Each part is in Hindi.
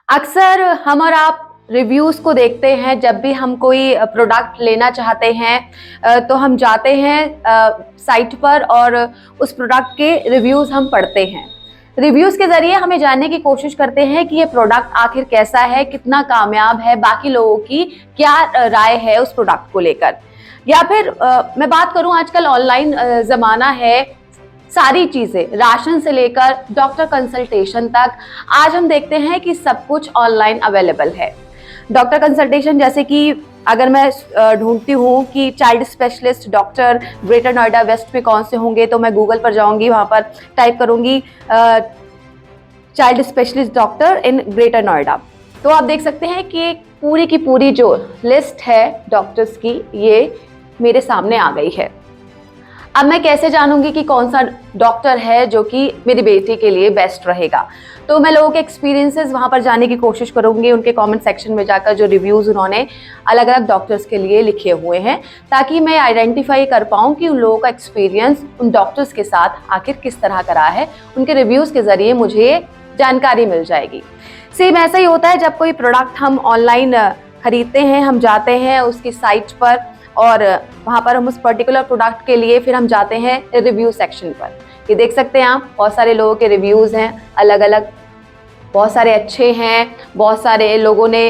अक्सर हम और आप रिव्यूज़ को देखते हैं जब भी हम कोई प्रोडक्ट लेना चाहते हैं। तो हम जाते हैं साइट पर और उस प्रोडक्ट के रिव्यूज़ हम पढ़ते हैं। रिव्यूज़ के ज़रिए हमें जानने की कोशिश करते हैं कि ये प्रोडक्ट आखिर कैसा है, कितना कामयाब है, बाकी लोगों की क्या राय है उस प्रोडक्ट को लेकर। या फिर मैं बात करूं, आजकल ऑनलाइन ज़माना है, सारी चीजें राशन से लेकर डॉक्टर कंसल्टेशन तक आज हम देखते हैं कि सब कुछ ऑनलाइन अवेलेबल है। डॉक्टर कंसल्टेशन जैसे कि अगर मैं ढूंढती हूँ कि child specialist doctor Greater Noida West में कौन से होंगे, तो मैं गूगल पर जाऊंगी, वहां पर टाइप करूंगी child specialist doctor in greater Noida. तो आप देख सकते हैं कि पूरी की पूरी जो लिस्ट है डॉक्टर्स की, ये मेरे सामने आ गई है। अब मैं कैसे जानूंगी कि कौन सा डॉक्टर है जो कि मेरी बेटी के लिए बेस्ट रहेगा? तो मैं लोगों के एक्सपीरियंसेस वहां पर जाने की कोशिश करूंगी, उनके कमेंट सेक्शन में जाकर जो रिव्यूज उन्होंने अलग अलग डॉक्टर्स के लिए लिखे हुए हैं, ताकि मैं आइडेंटिफाई कर पाऊं कि उन लोगों का एक्सपीरियंस उन डॉक्टर्स के साथ आखिर किस तरह का रहा है। उनके रिव्यूज के जरिए मुझे जानकारी मिल जाएगी। सेम ऐसा ही होता है जब कोई प्रोडक्ट हम ऑनलाइन खरीदते हैं, हम जाते हैं उसकी साइट पर और वहां पर हम उस पर्टिकुलर प्रोडक्ट के लिए फिर हम जाते हैं रिव्यू सेक्शन पर। ये देख सकते हैं आप, बहुत सारे लोगों के रिव्यूज हैं अलग अलग, बहुत सारे अच्छे हैं, बहुत सारे लोगों ने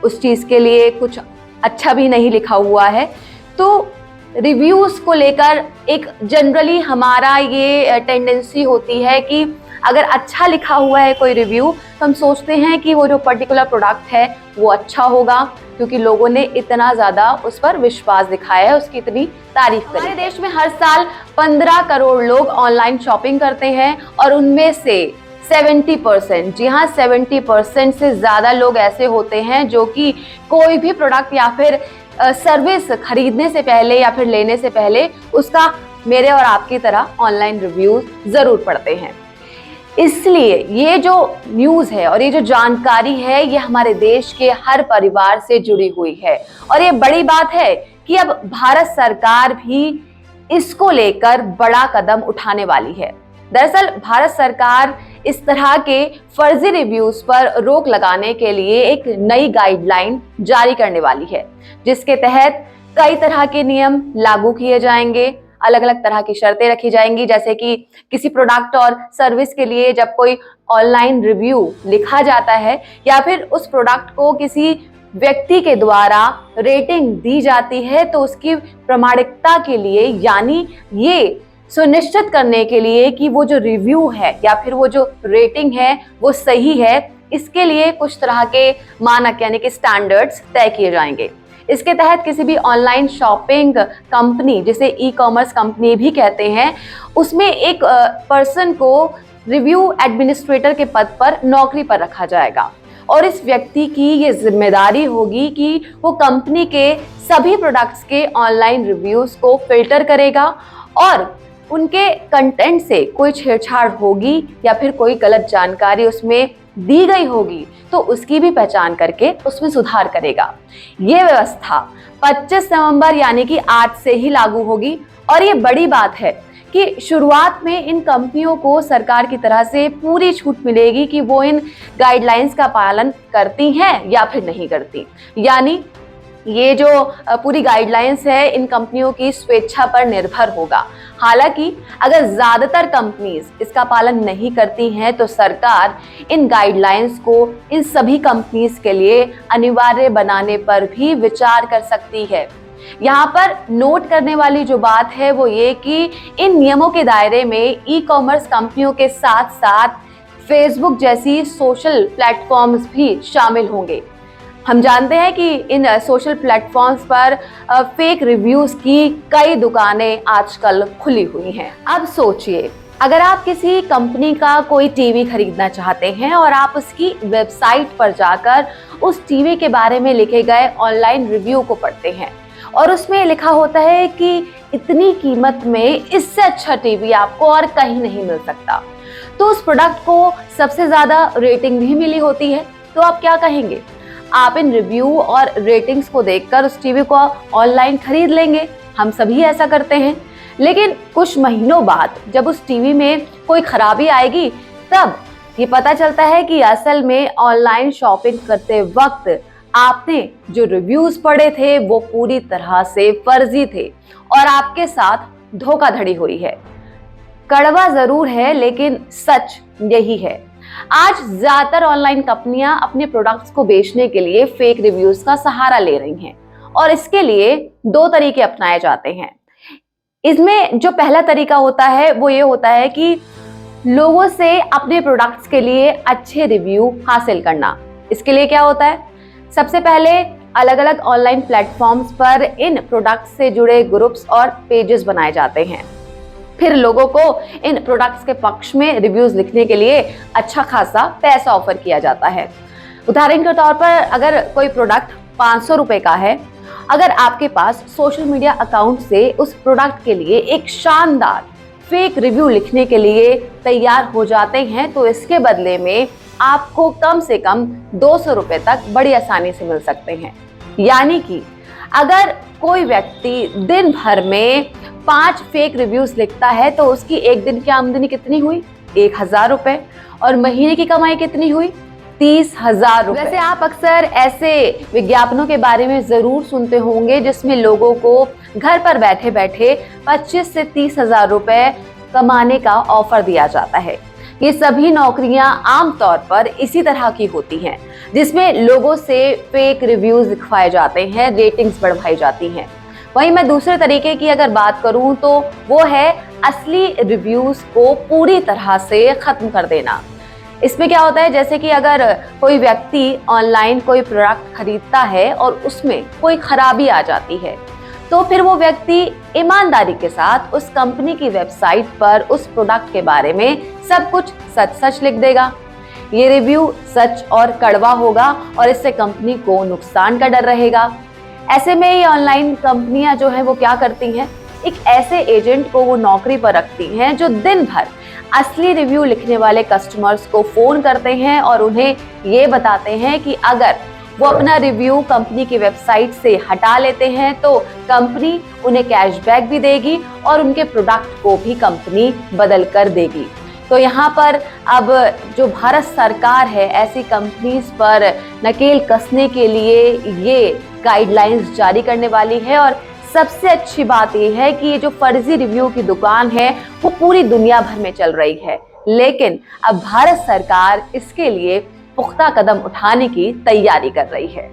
उस चीज़ के लिए कुछ अच्छा भी नहीं लिखा हुआ है। तो रिव्यूज को लेकर एक जनरली हमारा ये टेंडेंसी होती है कि अगर अच्छा लिखा हुआ है कोई रिव्यू, तो हम सोचते हैं कि वो जो पर्टिकुलर प्रोडक्ट है वो अच्छा होगा, क्योंकि लोगों ने इतना ज़्यादा उस पर विश्वास दिखाया है, उसकी इतनी तारीफ करी। हमारे देश में हर साल 15 करोड़ लोग ऑनलाइन शॉपिंग करते हैं और उनमें से 70%, जी हाँ 70% से ज़्यादा लोग ऐसे होते हैं जो कि कोई भी प्रोडक्ट या फिर सर्विस खरीदने से पहले या फिर लेने से पहले उसका मेरे और आपकी तरह ऑनलाइन रिव्यूज ज़रूर पढ़ते हैं। इसलिए ये जो न्यूज़ है और ये जो जानकारी है, ये हमारे देश के हर परिवार से जुड़ी हुई है। और ये बड़ी बात है कि अब भारत सरकार भी इसको लेकर बड़ा कदम उठाने वाली है। दरअसल भारत सरकार इस तरह के फर्जी रिव्यूज पर रोक लगाने के लिए एक नई गाइडलाइन जारी करने वाली है, जिसके तहत कई तरह के नियम लागू किए जाएंगे, अलग अलग तरह की शर्तें रखी जाएंगी। जैसे कि किसी प्रोडक्ट और सर्विस के लिए जब कोई ऑनलाइन रिव्यू लिखा जाता है या फिर उस प्रोडक्ट को किसी व्यक्ति के द्वारा रेटिंग दी जाती है, तो उसकी प्रामाणिकता के लिए, यानी ये सुनिश्चित करने के लिए कि वो जो रिव्यू है या फिर वो जो रेटिंग है वो सही है, इसके लिए कुछ तरह के मानक यानी कि स्टैंडर्ड्स तय किए जाएंगे। इसके तहत किसी भी ऑनलाइन शॉपिंग कंपनी, जिसे ई कॉमर्स कंपनी भी कहते हैं, उसमें एक पर्सन को रिव्यू एडमिनिस्ट्रेटर के पद पर नौकरी पर रखा जाएगा और इस व्यक्ति की ये जिम्मेदारी होगी कि वो कंपनी के सभी प्रोडक्ट्स के ऑनलाइन रिव्यूज को फिल्टर करेगा और उनके कंटेंट से कोई छेड़छाड़ होगी या फिर कोई गलत जानकारी उसमें दी गई होगी तो उसकी भी पहचान करके उसमें सुधार करेगा। ये व्यवस्था 25 नवंबर यानी कि आज से ही लागू होगी। और ये बड़ी बात है कि शुरुआत में इन कंपनियों को सरकार की तरह से पूरी छूट मिलेगी कि वो इन गाइडलाइंस का पालन करती हैं या फिर नहीं करती। यानी ये जो पूरी गाइडलाइंस है इन कंपनियों की स्वेच्छा पर निर्भर होगा। हालांकि अगर ज्यादातर कंपनीज इसका पालन नहीं करती हैं, तो सरकार इन गाइडलाइंस को इन सभी कंपनीज के लिए अनिवार्य बनाने पर भी विचार कर सकती है। यहाँ पर नोट करने वाली जो बात है वो ये कि इन नियमों के दायरे में ई कॉमर्स कंपनियों के साथ साथ फेसबुक जैसी सोशल प्लेटफॉर्म्स भी शामिल होंगे। हम जानते हैं कि इन सोशल प्लेटफॉर्म्स पर फेक रिव्यूज की कई दुकानें आजकल खुली हुई हैं। अब सोचिए, अगर आप किसी कंपनी का कोई टीवी खरीदना चाहते हैं और आप उसकी वेबसाइट पर जाकर उस टीवी के बारे में लिखे गए ऑनलाइन रिव्यू को पढ़ते हैं और उसमें लिखा होता है कि इतनी कीमत में इससे अच्छा टीवी आपको और कहीं नहीं मिल सकता, तो उस प्रोडक्ट को सबसे ज्यादा रेटिंग भी मिली होती है, तो आप क्या कहेंगे? आप इन रिव्यू और रेटिंग्स को देखकर उस टीवी को ऑनलाइन खरीद लेंगे। हम सभी ऐसा करते हैं। लेकिन कुछ महीनों बाद जब उस टीवी में कोई खराबी आएगी, तब ये पता चलता है कि असल में ऑनलाइन शॉपिंग करते वक्त आपने जो रिव्यूज पढ़े थे वो पूरी तरह से फर्जी थे और आपके साथ धोखाधड़ी हुई है। कड़वा जरूर है लेकिन सच यही है। आज ज्यादातर ऑनलाइन कंपनियां अपने प्रोडक्ट्स को बेचने के लिए फेक रिव्यूज का सहारा ले रही हैं और इसके लिए दो तरीके अपनाए जाते हैं। इसमें जो पहला तरीका होता है वो ये होता है कि लोगों से अपने प्रोडक्ट्स के लिए अच्छे रिव्यू हासिल करना। इसके लिए क्या होता है, सबसे पहले अलग अलग ऑनलाइन प्लेटफॉर्म्स पर इन प्रोडक्ट्स से जुड़े ग्रुप्स और पेजेस बनाए जाते हैं। फिर लोगों को इन प्रोडक्ट्स के पक्ष में रिव्यूज लिखने के लिए अच्छा खासा पैसा ऑफर किया जाता है। उदाहरण के तौर पर अगर कोई प्रोडक्ट 500 रुपए का है, अगर आपके पास सोशल मीडिया अकाउंट से उस प्रोडक्ट के लिए एक शानदार फेक रिव्यू लिखने के लिए तैयार हो जाते हैं तो इसके बदले में आपको कम से कम 200 रुपए तक बड़ी आसानी से मिल सकते हैं। यानी कि अगर कोई व्यक्ति दिन भर में 5 फेक रिव्यूज लिखता है तो उसकी एक दिन की आमदनी कितनी हुई? 1000 रुपए। और महीने की कमाई कितनी हुई? 30,000 रुपए। वैसे आप अक्सर ऐसे विज्ञापनों के बारे में जरूर सुनते होंगे जिसमें लोगों को घर पर बैठे बैठे 25 से 30,000 रुपए कमाने का ऑफर दिया जाता है। ये सभी नौकरियां आमतौर पर इसी तरह की होती हैं, जिसमें लोगों से फेक रिव्यूज लिखवाए जाते हैं, रेटिंग्स बढ़वाई जाती हैं। वहीं मैं दूसरे तरीके की अगर बात करूं तो वो है असली रिव्यूज को पूरी तरह से खत्म कर देना। इसमें क्या होता है, जैसे कि अगर कोई व्यक्ति ऑनलाइन कोई प्रोडक्ट खरीदता है और उसमें कोई खराबी आ जाती है तो फिर वो व्यक्ति ईमानदारी के साथ उस कंपनी की वेबसाइट पर उस प्रोडक्ट के बारे में सब कुछ सच सच लिख देगा। ये रिव्यू सच और कड़वा होगा और इससे कंपनी को नुकसान का डर रहेगा। ऐसे में ये ऑनलाइन कंपनियां जो है वो क्या करती हैं, एक ऐसे एजेंट को वो नौकरी पर रखती हैं जो दिन भर असली रिव्यू लिखने वाले कस्टमर्स को फोन करते हैं और उन्हें ये बताते हैं कि अगर वो अपना रिव्यू कंपनी की वेबसाइट से हटा लेते हैं तो कंपनी उन्हें कैशबैक भी देगी और उनके प्रोडक्ट को भी कंपनी बदल कर देगी। तो यहाँ पर अब जो भारत सरकार है ऐसी कंपनीज पर नकेल कसने के लिए ये गाइडलाइंस जारी करने वाली है। और सबसे अच्छी बात यह है कि ये जो फर्जी रिव्यू की दुकान है वो पूरी दुनिया भर में चल रही है, लेकिन अब भारत सरकार इसके लिए पुख्ता कदम उठाने की तैयारी कर रही है।